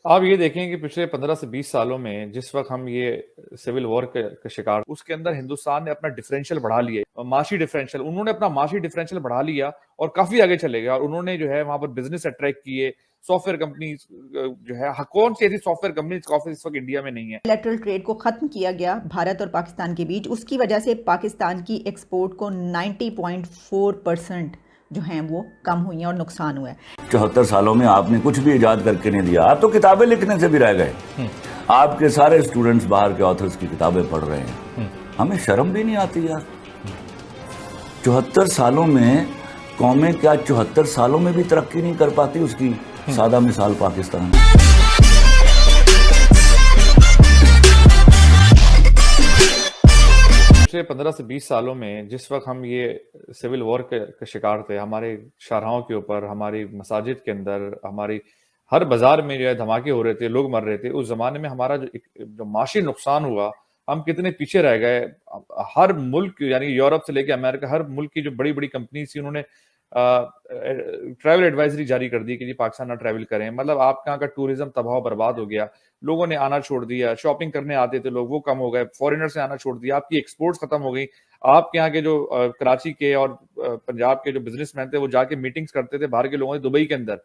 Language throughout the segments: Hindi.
आप ये देखें कि पिछले 15 से 20 सालों में जिस वक्त हम ये सिविल वॉर के शिकार, उसके अंदर हिंदुस्तान ने अपना डिफरेंशियल बढ़ा लिया, माशी डिफरेंशियल, उन्होंने अपना माशी डिफरेंशियल बढ़ा लिया और काफी आगे चले गए। और उन्होंने जो है वहां पर बिजनेस अट्रैक्ट किए। सॉफ्टवेयर कंपनी जो है, कौन सी ऐसी सॉफ्टवेयर कंपनी इस वक्त इंडिया में नहीं है। बायलैटरल ट्रेड को खत्म किया गया भारत और पाकिस्तान के बीच, उसकी वजह से पाकिस्तान की एक्सपोर्ट को 90.4% जो हैं वो कम हुई हैं और नुकसान हुआ है। 74 सालों में आपने कुछ भी इजाद करके नहीं दिया। आप तो किताबें लिखने से भी रह गए। आपके सारे स्टूडेंट्स बाहर के ऑथर्स की किताबें पढ़ रहे हैं। हमें शर्म भी नहीं आती यार। 74 सालों में कौमें क्या 74 सालों में भी तरक्की नहीं कर पाती? उसकी सादा मिसाल पाकिस्तान। पिछले 15 से 20 सालों में जिस वक्त हम ये सिविल वॉर के शिकार थे, हमारे शाहराहों के ऊपर, हमारी मसाजिद के अंदर, हमारी हर बाजार में जो है धमाके हो रहे थे, लोग मर रहे थे, उस जमाने में हमारा जो माशी नुकसान हुआ, हम कितने पीछे रह गए। हर मुल्क यानी यूरोप से लेकर अमेरिका, हर मुल्क की जो बड़ी बड़ी कंपनी थी, उन्होंने ट्रैवल एडवाइजरी जारी कर दी कि जी पाकिस्तान ना ट्रैवल करें। मतलब आपके यहाँ का टूरिज्म तबाह बर्बाद हो गया, लोगों ने आना छोड़ दिया, शॉपिंग करने आते थे लोग वो कम हो गए, फॉरेनर से आना छोड़ दिया, आपकी एक्सपोर्ट्स खत्म हो गई। आपके यहाँ के जो कराची के और पंजाब के जो बिजनेसमैन थे, वो जाके मीटिंग्स करते थे बाहर के लोगों से दुबई के अंदर।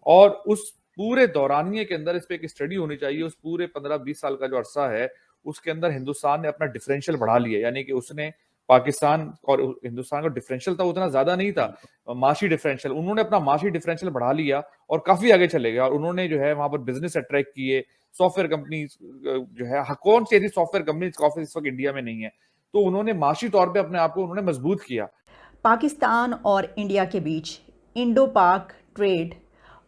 और उस पूरे दौरानिए के अंदर इस पे एक स्टडी होनी चाहिए। उस पूरे 15-20 साल का जो अरसा है, उसके अंदर हिंदुस्तान ने अपना डिफरेंशियल बढ़ा लिया, यानी कि उसने पाकिस्तान और हिंदुस्तान का डिफरेंशियल था उतना ज्यादा नहीं था, माशी डिफरेंशियल, उन्होंने अपना माशी डिफरेंशियल बढ़ा लिया और काफी आगे चले गए। और उन्होंने जो है वहां पर बिजनेस अट्रैक्ट किए। सॉफ्टवेयर कंपनी जो है, कौन सी ऐसी सॉफ्टवेयर कंपनी इस वक्त इंडिया में नहीं है, तो उन्होंने माशी तौर पे अपने आप को उन्होंने मजबूत किया। पाकिस्तान और इंडिया के बीच इंडो पाक ट्रेड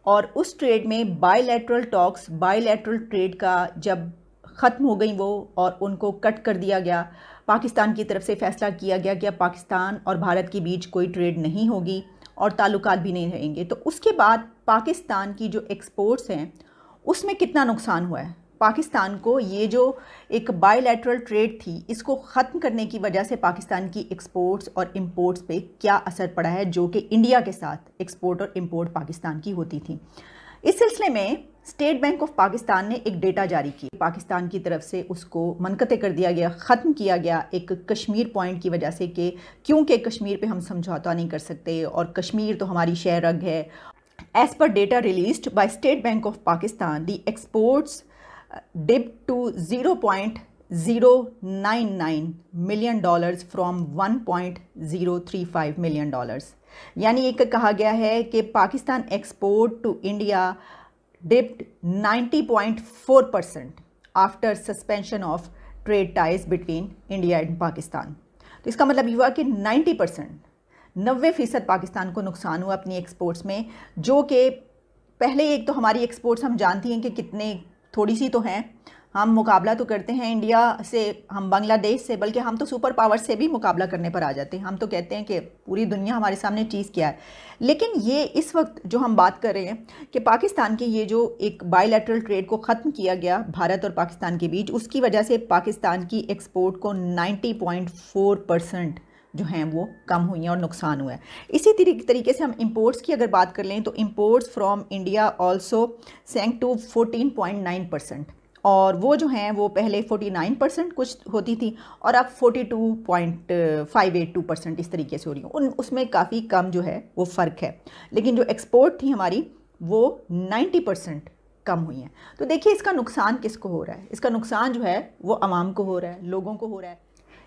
और उस ट्रेड में बायलैटरल टॉक्स, बायलैटरल ट्रेड का जब ख़त्म हो गई वो और उनको कट कर दिया गया, पाकिस्तान की तरफ से फैसला किया गया कि अब पाकिस्तान और भारत के बीच कोई ट्रेड नहीं होगी और ताल्लुकात भी नहीं रहेंगे, तो उसके बाद पाकिस्तान की जो एक्सपोर्ट्स हैं उसमें कितना नुकसान हुआ है। पाकिस्तान को ये जो एक बायलैटरल ट्रेड थी, इसको ख़त्म करने की वजह से पाकिस्तान की एक्सपोर्ट्स और इंपोर्ट्स पे क्या असर पड़ा है, जो कि इंडिया के साथ एक्सपोर्ट और इंपोर्ट पाकिस्तान की होती थी। इस सिलसिले में स्टेट बैंक ऑफ पाकिस्तान ने एक डेटा जारी की। पाकिस्तान की तरफ से उसको मनक़ते कर दिया गया, ख़त्म किया गया एक कश्मीर पॉइंट की वजह से कि क्योंकि कश्मीर पे हम समझौता नहीं कर सकते और कश्मीर तो हमारी शह रग है। As per data released by state bank of Pakistan, the exports dipped to $0.099 million from $1.035 million। यानी एक कहा गया है कि Pakistan export to India dipped 90.4% after suspension of trade ties between India and Pakistan. तो इसका मतलब ये हुआ कि 90% पाकिस्तान को नुकसान हुआ अपनी एक्सपोर्ट्स में, जो कि पहले एक तो हमारी एक्सपोर्ट्स हम जानती हैं कि कितने थोड़ी सी तो हैं, हम मुकाबला तो करते हैं इंडिया से, हम बांग्लादेश से, बल्कि हम तो सुपर पावर से भी मुकाबला करने पर आ जाते हैं। हम तो कहते हैं कि पूरी दुनिया हमारे सामने चीज़ क्या है। लेकिन ये इस वक्त जो हम बात कर रहे हैं कि पाकिस्तान के ये जो एक बायलैटरल ट्रेड को ख़त्म किया गया भारत और पाकिस्तान के बीच, उसकी वजह से पाकिस्तान की एक्सपोर्ट को 90.4% जो हैं वो कम हुई हैं और नुकसान हुआ है। इसी तरीके से हम इंपोर्ट्स की अगर बात कर लें तो imports from India also sank to 14.9%, और वो जो हैं वो पहले 49% कुछ होती थी और अब 42.582% इस तरीके से हो रही हैं। उसमें काफ़ी कम जो है वो फ़र्क है, लेकिन जो एक्सपोर्ट थी हमारी वो 90% कम हुई हैं। तो देखिए इसका नुकसान किसको हो रहा है? इसका नुकसान जो है वो आवाम को हो रहा है, लोगों को हो रहा है।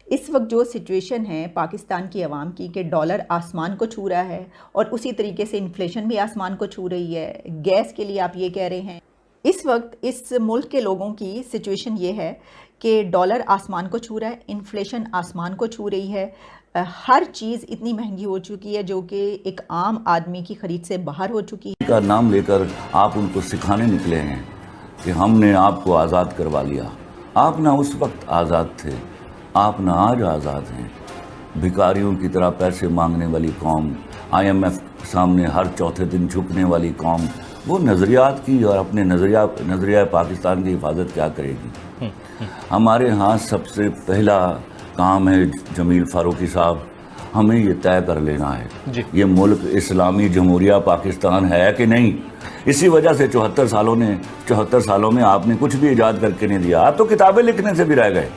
इस वक्त जो सिचुएशन है पाकिस्तान की आवाम की कि डॉलर आसमान को छू रहा है और उसी तरीके से इन्फ्लेशन भी आसमान को छू रही है। गैस के लिए आप ये कह रहे हैं, इस वक्त इस मुल्क के लोगों की सिचुएशन ये है कि डॉलर आसमान को छू रहा है, इन्फ्लेशन आसमान को छू रही है, हर चीज़ इतनी महंगी हो चुकी है जो कि एक आम आदमी की ख़रीद से बाहर हो चुकी है। का नाम लेकर आप उनको सिखाने निकले हैं कि हमने आपको आज़ाद करवा लिया। आप ना उस वक्त आज़ाद थे, आप ना आज आज़ाद हैं। भिखारियों की तरह पैसे मांगने वाली कौम, IMF सामने हर चौथे दिन झुकने वाली कौम, वो नज़रियात की और अपने नज़रिया पाकिस्तान की हिफाजत क्या करेगी? हमारे यहाँ सबसे पहला काम है जमील फारूकी साहब, हमें ये तय कर लेना है ये मुल्क इस्लामी जमहूरिया पाकिस्तान है कि नहीं। इसी वजह से 74 सालों में आपने कुछ भी इजाद करके नहीं दिया। आप तो किताबें लिखने से भी रह गए।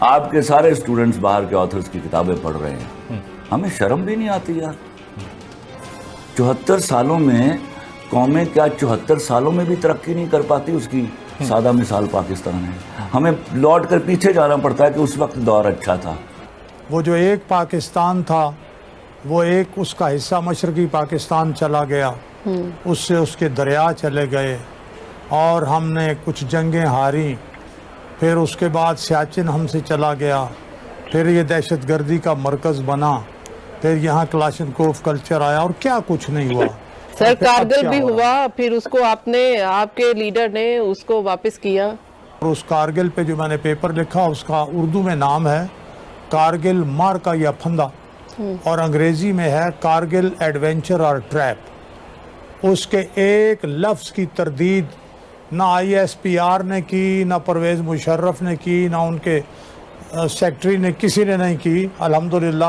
आपके सारे स्टूडेंट्स बाहर के ऑथर्स की किताबें पढ़ रहे हैं। हमें शर्म भी नहीं आती यार। 74 सालों में कौमें क्या 74 सालों में भी तरक्की नहीं कर पाती? उसकी सादा मिसाल पाकिस्तान है। हमें लौट कर पीछे जाना पड़ता है कि उस वक्त दौर अच्छा था। वो जो एक पाकिस्तान था, वो एक उसका हिस्सा मशरकी पाकिस्तान चला गया, उससे उसके दरिया चले गए और हमने कुछ जंगें हारी। फिर उसके बाद सियाचिन हमसे चला गया, फिर ये दहशतगर्दी का मरकज़ बना, फिर यहाँ क्लाशनकोफ कल्चर आया और क्या कुछ नहीं हुआ। सर कारगिल भी हुआ, फिर उसको आपके लीडर ने उसको वापस किया। और उस कारगिल पे जो मैंने पेपर लिखा उसका उर्दू में नाम है कारगिल मार का या फंदा और अंग्रेजी में है कारगिल एडवेंचर और ट्रैप। उसके एक लफ्ज़ की तरदीद ना ISPR ने की, ना परवेज़ मुशर्रफ ने की, ना उनके सेक्रेटरी ने, किसी ने नहीं की। अल्हम्दुलिल्लाह